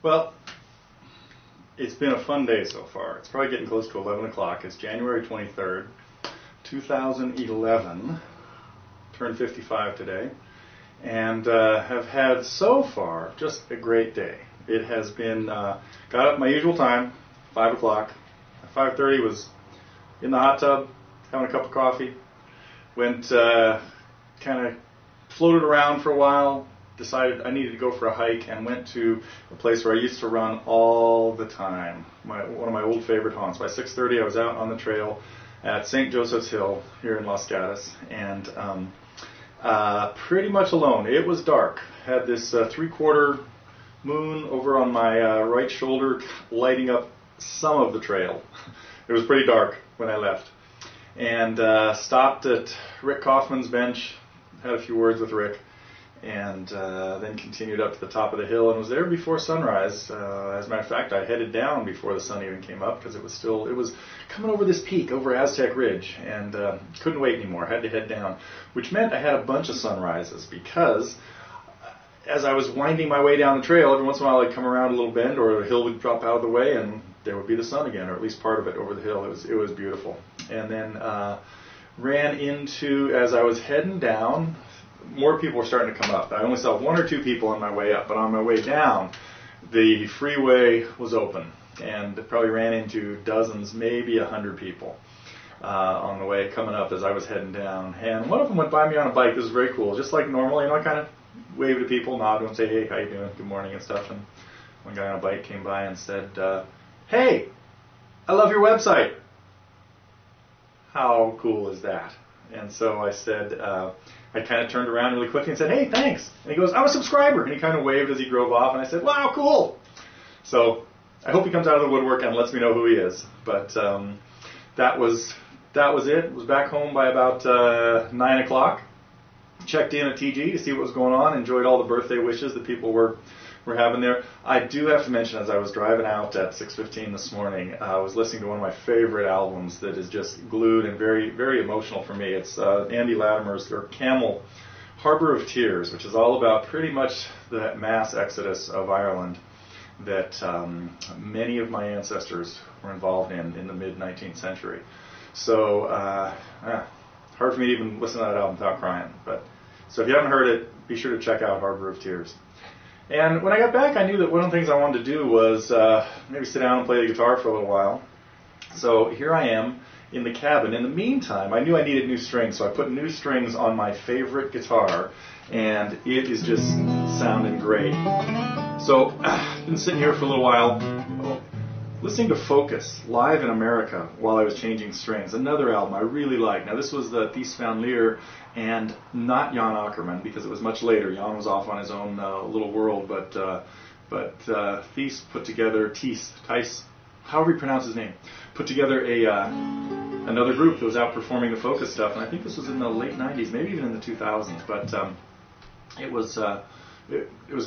Well, it's been a fun day so far. It's probably getting close to 11 o'clock. It's January 23rd, 2011. Turned 55 today. And have had so far just a great day. It has been, got up my usual time, 5 o'clock. At 5:30 was in the hot tub, having a cup of coffee. Went, kind of floated around for a while. Decided I needed to go for a hike and went to a place where I used to run all the time. One of my old favorite haunts. By 6:30 I was out on the trail at St. Joseph's Hill here in Los Gatos, and pretty much alone. It was dark. Had this 3/4 moon over on my right shoulder lighting up some of the trail. It was pretty dark when I left. And stopped at Rick Kaufman's bench, had a few words with Rick, and then continued up to the top of the hill and was there before sunrise. As a matter of fact, I headed down before the sun even came up because it was coming over this peak, over Aztec Ridge, and couldn't wait anymore. Had to head down, which meant I had a bunch of sunrises because as I was winding my way down the trail, every once in a while I'd come around a little bend or a hill would drop out of the way and there would be the sun again, or at least part of it over the hill. It was beautiful. And then ran into, as I was heading down, more people were starting to come up. I only saw 1 or 2 people on my way up, but on my way down, the freeway was open, and probably ran into dozens, maybe 100 people on the way coming up as I was heading down. And one of them went by me on a bike. This was very cool, just like normal. I kind of wave to people, nod to them, say, "Hey, how you doing? Good morning," and stuff. And one guy on a bike came by and said, "Hey, I love your website." How cool is that? And so I said, I kind of turned around really quickly and said, "Hey, thanks." And he goes, "I'm a subscriber." And he kind of waved as he drove off. And I said, "Wow, cool." So I hope he comes out of the woodwork and lets me know who he is. But that was it. Was back home by about 9 o'clock. Checked in at TG to see what was going on. Enjoyed all the birthday wishes that people were having there. I do have to mention, as I was driving out at 6:15 this morning, I was listening to one of my favorite albums that is just glued and very, very emotional for me. It's Andy Latimer's Camel, Harbour of Tears, which is all about pretty much the mass exodus of Ireland that many of my ancestors were involved in the mid-19th century. So hard for me to even listen to that album without crying. So if you haven't heard it, be sure to check out Harbour of Tears. And when I got back, I knew that one of the things I wanted to do was maybe sit down and play the guitar for a little while. So here I am in the cabin. In the meantime, I knew I needed new strings, so I put new strings on my favorite guitar, and it is just sounding great. So I've been sitting here for a little while, listening to Focus, live in America, while I was changing strings. Another album I really like. Now this was the Thies van Leer, and not Jan Akkerman, because it was much later. Jan was off on his own little world, but Thies put together, Thijs, however you pronounce his name, put together another group that was outperforming the Focus stuff, and I think this was in the late 90s, maybe even in the 2000s, but it was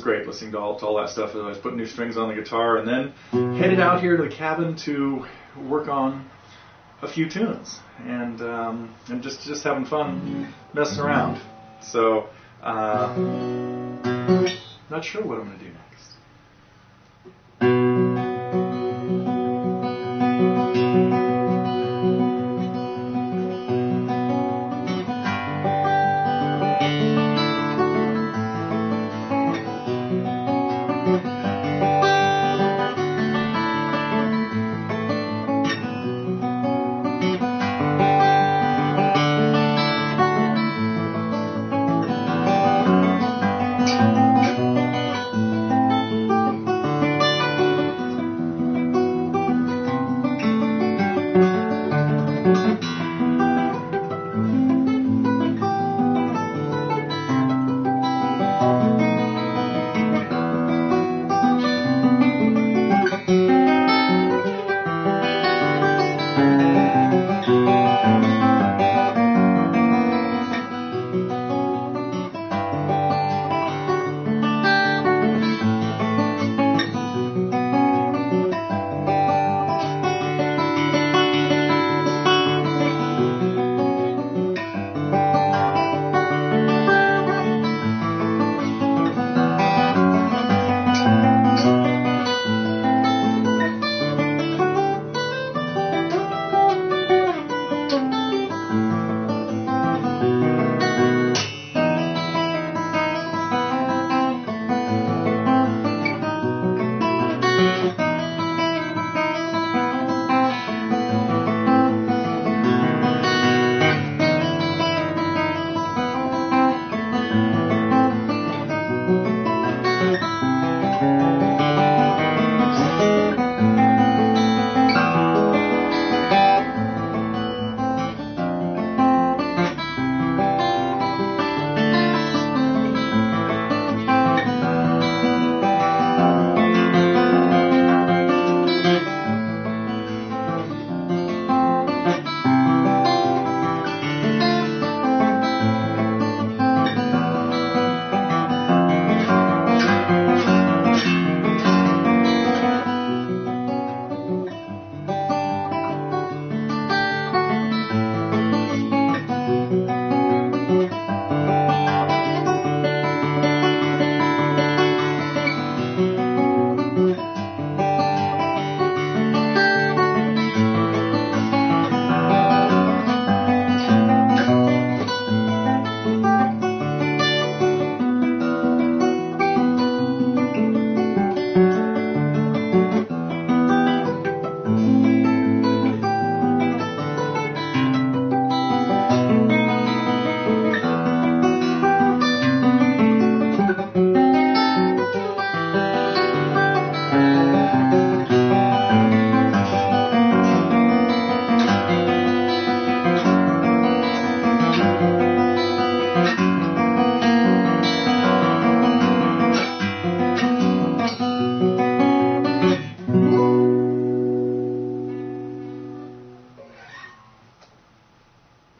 great listening to all that stuff as I was putting new strings on the guitar, and then headed out here to the cabin to work on a few tunes, and just having fun messing around. So not sure what I'm going to do next.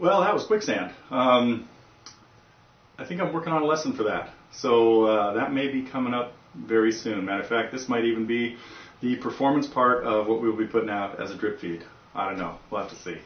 Well, that was Quicksand. I think I'm working on a lesson for that. So that may be coming up very soon. Matter of fact, this might even be the performance part of what we'll be putting out as a drip feed. I don't know. We'll have to see.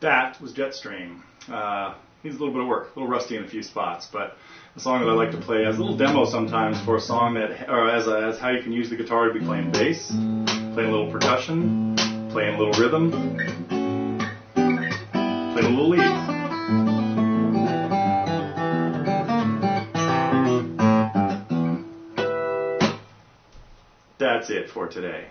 That was Jetstream. Needs a little bit of work, a little rusty in a few spots, but a song that I like to play as a little demo sometimes for a song that, or as how you can use the guitar to be playing bass, playing a little percussion, playing a little rhythm, playing a little lead. That's it for today.